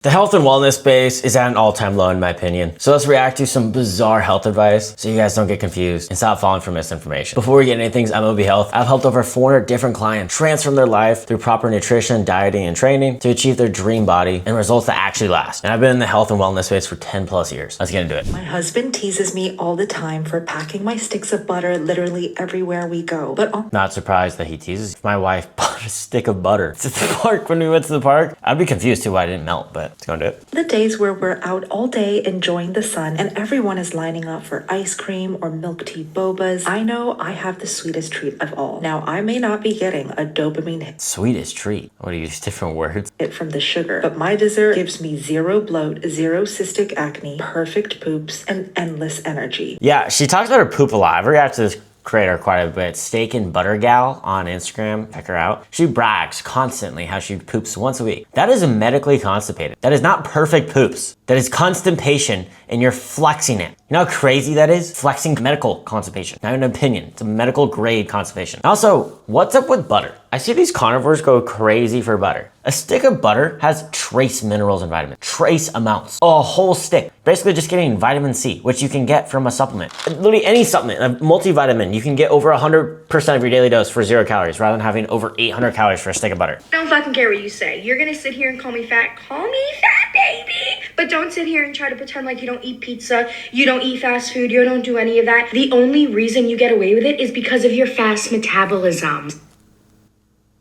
The health and wellness space is at an all-time low in my opinion. So let's react to some bizarre health advice so you guys don't get confused and stop falling for misinformation. Before we get into things, I'm OB Health. I've helped over 400 different clients transform their life through proper nutrition, dieting, and training to achieve their dream body and results that actually last. And I've been in the health and wellness space for 10 plus years. Let's get into it. My husband teases me all the time for packing my sticks of butter literally everywhere we go. But not surprised that he teases. If my wife bought a stick of butter to the park when we went to the park, I'd be confused too why it didn't melt, but let's go into it. The days where we're out all day enjoying the sun and everyone is lining up for ice cream or milk tea bobas, I know I have the sweetest treat of all. Now, I may not be getting a dopamine hit. Sweetest treat? What do you use different words? It from the sugar, but my dessert gives me zero bloat, zero cystic acne, perfect poops, and endless energy. Yeah, she talks about her poop a lot. I've reacted to this creator quite a bit. Steak and Butter Gal on Instagram, check her out. She brags constantly how she poops once a week. That is medically constipated. That is not perfect poops. That is constipation and you're flexing it. You know how crazy that is? Flexing medical constipation. Not an opinion, it's a medical grade constipation. Also, what's up with butter? I see these carnivores go crazy for butter. A stick of butter has trace minerals and vitamins, trace amounts, a whole stick. Basically just getting vitamin C, which you can get from a supplement. Literally any supplement, a multivitamin, you can get over 100% of your daily dose for 0 calories rather than having over 800 calories for a stick of butter. I don't fucking care what you say. You're gonna sit here and call me fat. Call me fat, baby. But don't sit here and try to pretend like you don't eat pizza, you don't eat fast food, you don't do any of that. The only reason you get away with it is because of your fast metabolism.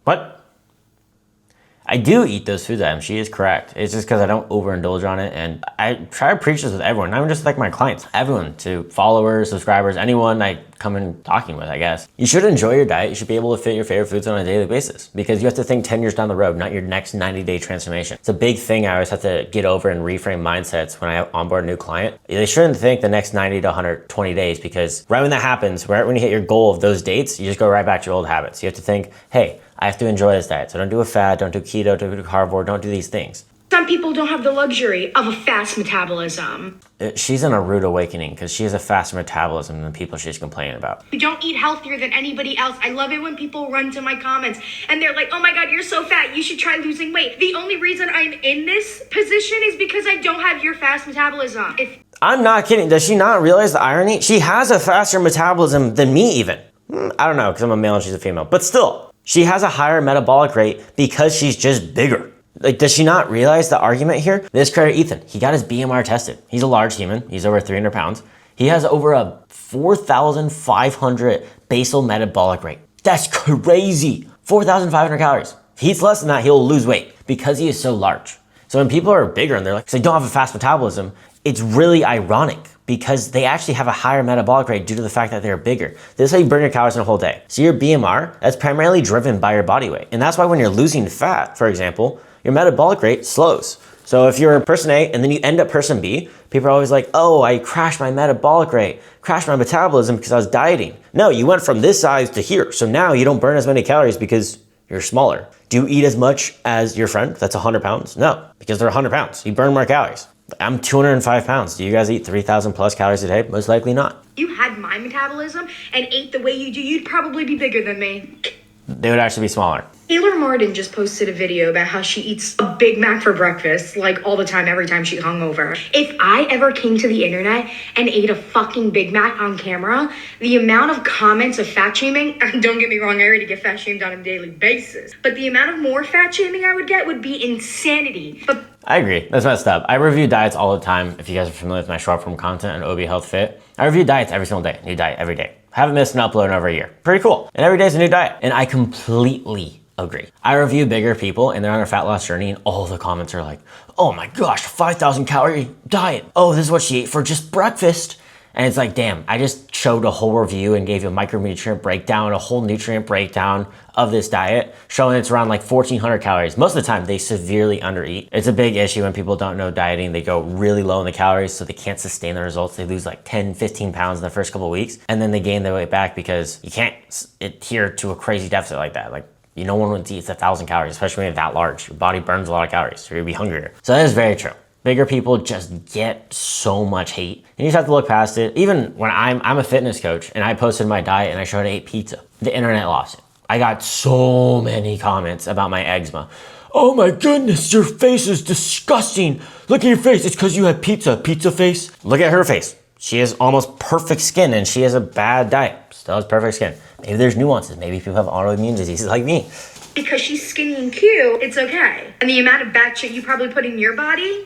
What? I do eat those food items. She is correct. It's just because I don't overindulge on it. And I try to preach this with everyone, not even just like my clients, everyone, to followers, subscribers, anyone I come in talking with, I guess. You should enjoy your diet. You should be able to fit your favorite foods on a daily basis because you have to think 10 years down the road, not your next 90-day transformation. It's a big thing I always have to get over and reframe mindsets when I onboard a new client. They shouldn't think the next 90 to 120 days because right when that happens, right when you hit your goal of those dates, you just go right back to your old habits. You have to think, hey, I have to enjoy this diet. So don't do a fad, don't do keto, don't do carnivore, don't do these things. Some people don't have the luxury of a fast metabolism. She's in a rude awakening because she has a faster metabolism than people she's complaining about. You don't eat healthier than anybody else. I love it when people run to my comments and they're like, oh my God, you're so fat. You should try losing weight. The only reason I'm in this position is because I don't have your fast metabolism. I'm not kidding. Does she not realize the irony? She has a faster metabolism than me even. I don't know because I'm a male and she's a female, but still. She has a higher metabolic rate because she's just bigger. Like, does she not realize the argument here? This creator, Ethan, he got his BMR tested. He's a large human. He's over 300 pounds. He has over a 4,500 basal metabolic rate. That's crazy. 4,500 calories. If he eats less than that, he'll lose weight because he is so large. So when people are bigger and they're like, they don't have a fast metabolism, it's really ironic because they actually have a higher metabolic rate due to the fact that they're bigger. This is how you burn your calories in a whole day. So your BMR, that's primarily driven by your body weight. And that's why when you're losing fat, for example, your metabolic rate slows. So if you're person A and then you end up person B, people are always like, oh, I crashed my metabolic rate, crashed my metabolism because I was dieting. No, you went from this size to here. So now you don't burn as many calories because you're smaller. Do you eat as much as your friend that's 100 pounds? No, because they're 100 pounds. You burn more calories. I'm 205 pounds. Do you guys eat 3,000 plus calories a day? Most likely not. You had my metabolism and ate the way you do, you'd probably be bigger than me. They would actually be smaller. Taylor Martin just posted a video about how she eats a Big Mac for breakfast, like all the time, every time she's hungover. If I ever came to the internet and ate a fucking Big Mac on camera, the amount of comments of fat shaming, don't get me wrong, I already get fat shamed on a daily basis, but the amount of more fat shaming I would get would be insanity. But I agree. That's messed up. I review diets all the time. If you guys are familiar with my short form content on OB Health Fit, I review diets every single day. New diet every day. Haven't missed an upload in over a year. Pretty cool. And every day is a new diet. And I completely agree. I review bigger people and they're on a fat loss journey and all the comments are like, oh my gosh, 5,000 calorie diet. Oh, this is what she ate for just breakfast. And it's like, damn, I just showed a whole review and gave you a micronutrient breakdown, a whole nutrient breakdown of this diet, showing it's around like 1,400 calories. Most of the time, they severely undereat. It's a big issue when people don't know dieting. They go really low in the calories, so they can't sustain the results. They lose like 10, 15 pounds in the first couple of weeks, and then they gain their weight back because you can't adhere to a crazy deficit like that. Like, no one would eat 1,000 calories, especially when you're that large. Your body burns a lot of calories, so you'll be hungrier. So that is very true. Bigger people just get so much hate and you just have to look past it. Even when I'm a fitness coach and I posted my diet and I showed I ate pizza, the internet lost it. I got so many comments about my eczema. oh my goodness, your face is disgusting. Look at your face. It's because you had pizza face. Look at her face. She has almost perfect skin and she has a bad diet. Still has perfect skin. Maybe there's nuances. Maybe people have autoimmune diseases like me. Because she's skinny and cute, it's okay. And the amount of bad shit you probably put in your body,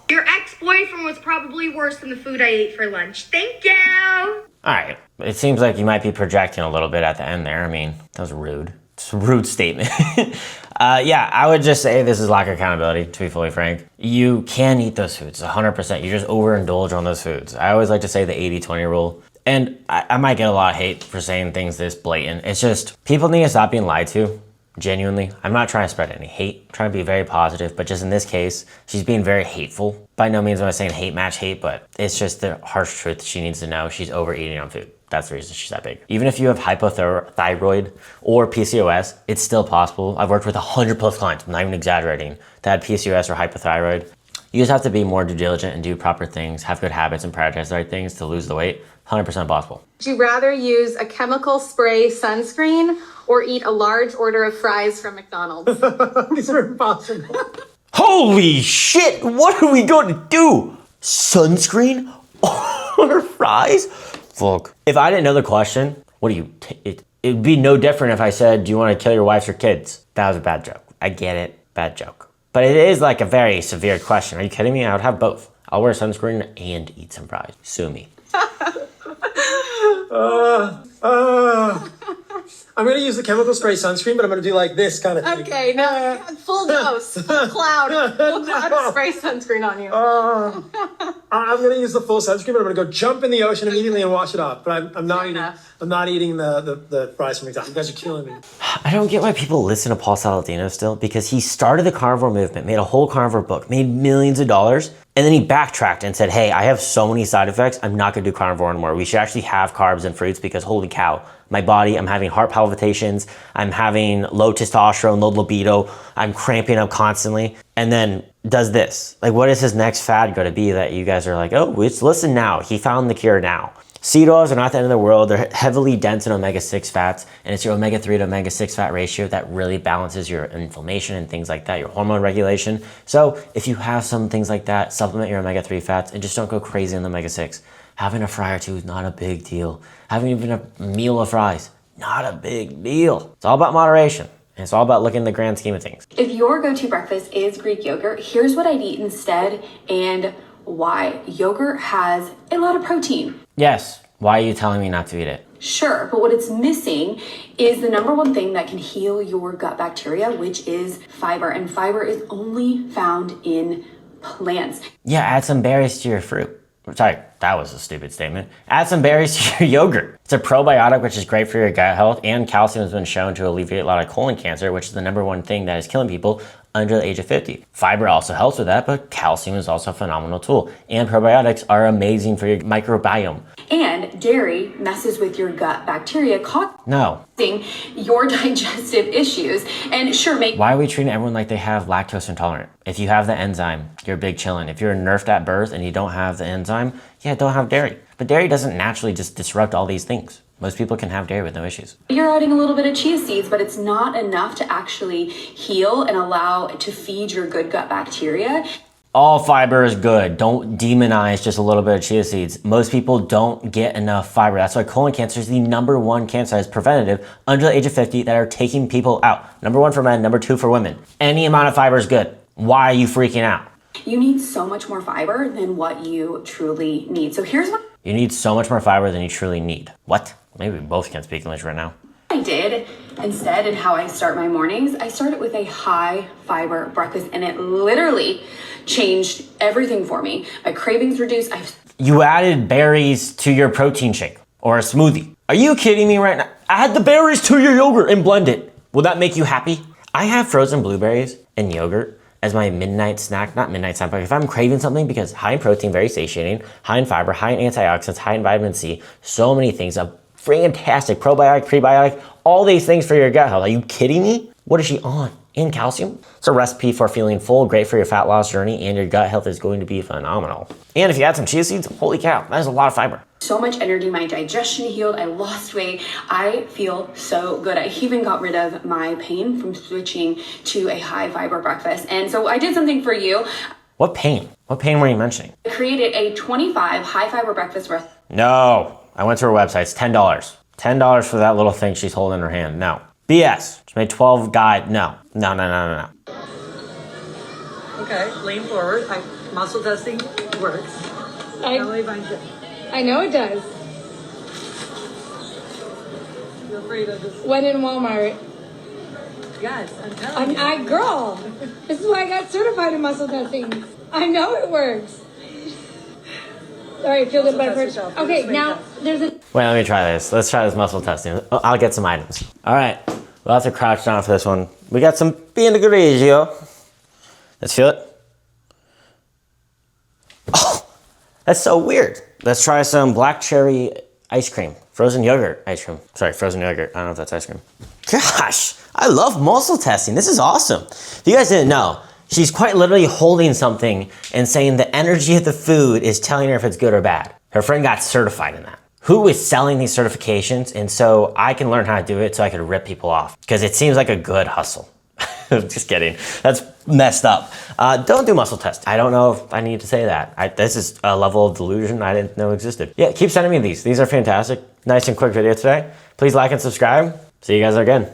your ex-boyfriend was probably worse than the food I ate for lunch. Thank you. All right. It seems like you might be projecting a little bit at the end there. I mean, that was rude. It's a rude statement. Yeah, I would just say this is lack of accountability, to be fully frank. You can eat those foods, 100%. You just overindulge on those foods. I always like to say the 80-20 rule. And I might get a lot of hate for saying things this blatant. It's just, people need to stop being lied to, genuinely. I'm not trying to spread any hate. I'm trying to be very positive, but just in this case, she's being very hateful. By no means am I saying hate match hate, but it's just the harsh truth she needs to know. She's overeating on food. That's the reason she's that big. Even if you have hypothyroid or PCOS, it's still possible. I've worked with 100+ clients, I'm not even exaggerating, that had PCOS or hypothyroid. You just have to be more due diligent and do proper things, have good habits and prioritize the right things to lose the weight. 100% possible. Would you rather use a chemical spray sunscreen or eat a large order of fries from McDonald's? These are impossible. Holy shit, what are we going to do? Sunscreen or fries? Fuck. If I didn't know the question, what do you, it'd be no different if I said, do you want to kill your wife or kids? That was a bad joke. I get it, bad joke. But it is like a very severe question. Are you kidding me? I would have both. I'll wear sunscreen and eat some fries. Sue me. I'm going to use the chemical spray sunscreen, but I'm going to do like this kind of thing. Okay, no, full dose, full cloud of spray sunscreen on you. I'm going to use the full sunscreen, but I'm going to go jump in the ocean immediately and wash it off. But I'm not eating. I'm not eating the fries from McDonald's. You guys are killing me. I don't get why people listen to Paul Saladino still, because he started the carnivore movement, made a whole carnivore book, made millions of dollars, and then he backtracked and said, hey, I have so many side effects, I'm not gonna do carnivore anymore. We should actually have carbs and fruits because holy cow, my body, I'm having heart palpitations, I'm having low testosterone, low libido, I'm cramping up constantly, and then does this. Like, what is his next fad gonna be that you guys are like, oh, listen now, he found the cure now. Seed oils are not the end of the world. They're heavily dense in omega-6 fats, and it's your omega-3 to omega-6 fat ratio that really balances your inflammation and things like that, your hormone regulation. So if you have some things like that, supplement your omega-3 fats and just don't go crazy on the omega-6. Having a fry or two is not a big deal. Having even a meal of fries, not a big deal. It's all about moderation. And it's all about looking at the grand scheme of things. If your go-to breakfast is Greek yogurt, here's what I'd eat instead and why. Yogurt has a lot of protein. Yes. Why are you telling me not to eat it? Sure, but what it's missing is the number one thing that can heal your gut bacteria, which is fiber. And fiber is only found in plants. Yeah, add some berries to your fruit. Sorry, that was a stupid statement. Add some berries to your yogurt. It's a probiotic, which is great for your gut health, and calcium has been shown to alleviate a lot of colon cancer, which is the number one thing that is killing people under the age of 50. Fiber also helps with that, but calcium is also a phenomenal tool. And probiotics are amazing for your microbiome. And dairy messes with your gut bacteria, causing your digestive issues. And sure, why are we treating everyone like they have lactose intolerant? If you have the enzyme, you're big chillin'. If you're nerfed at birth and you don't have the enzyme, yeah, don't have dairy. But dairy doesn't naturally just disrupt all these things. Most people can have dairy with no issues. You're adding a little bit of chia seeds, but it's not enough to actually heal and allow to feed your good gut bacteria. All fiber is good. Don't demonize just a little bit of chia seeds. Most people don't get enough fiber. That's why colon cancer is the number one cancer that is preventative under the age of 50 that are taking people out. Number one for men, number two for women. Any amount of fiber is good. Why are you freaking out? You need so much more fiber than what you truly need. So here's what you need so much more fiber than you truly need. What? Maybe we both can't speak English right now. I did instead, and how I start my mornings, I started with a high fiber breakfast, and it literally changed everything for me. My cravings reduced. You added berries to your protein shake or a smoothie. Are you kidding me right now? Add the berries to your yogurt and blend it. Will that make you happy? I have frozen blueberries and yogurt as my midnight snack, not midnight snack, but if I'm craving something, because high in protein, very satiating, high in fiber, high in antioxidants, high in vitamin C, so many things, a fantastic probiotic, prebiotic, all these things for your gut health. Are you kidding me? What is she on? and calcium. It's a recipe for feeling full, great for your fat loss journey, and your gut health is going to be phenomenal. And if you add some chia seeds, holy cow, that is a lot of fiber. So much energy, my digestion healed, I lost weight, I feel so good. I even got rid of my pain from switching to a high fiber breakfast. And so I did something for you. What pain? What pain were you mentioning? I created a 25 high fiber breakfast recipe. No, I went to her website, it's $10. $10 for that little thing she's holding in her hand, no. BS, she made 12 guide, no. No. Okay, lean forward. Muscle testing works. I know it does. Feel free to just. When in Walmart. Yes, I'm telling you. Girl, this is why I got certified in muscle testing. I know it works. All right, feel good about it first. Okay, now there's a. Wait, let me try this. Let's try this muscle testing. I'll get some items. All right, we'll have to crouch down for this one. We got some Pinot Grigio. Let's feel it. Oh, that's so weird. Let's try some black cherry ice cream. Frozen yogurt ice cream. Sorry, frozen yogurt. I don't know if that's ice cream. Gosh, I love muscle testing. This is awesome. If you guys didn't know, she's quite literally holding something and saying the energy of the food is telling her if it's good or bad. Her friend got certified in that. Who is selling these certifications? And so I can learn how to do it so I can rip people off because it seems like a good hustle. Just kidding. That's messed up. Don't do muscle testing. I don't know if I need to say that. This is a level of delusion I didn't know existed. Yeah, keep sending me these. These are fantastic. Nice and quick video today. Please like and subscribe. See you guys again.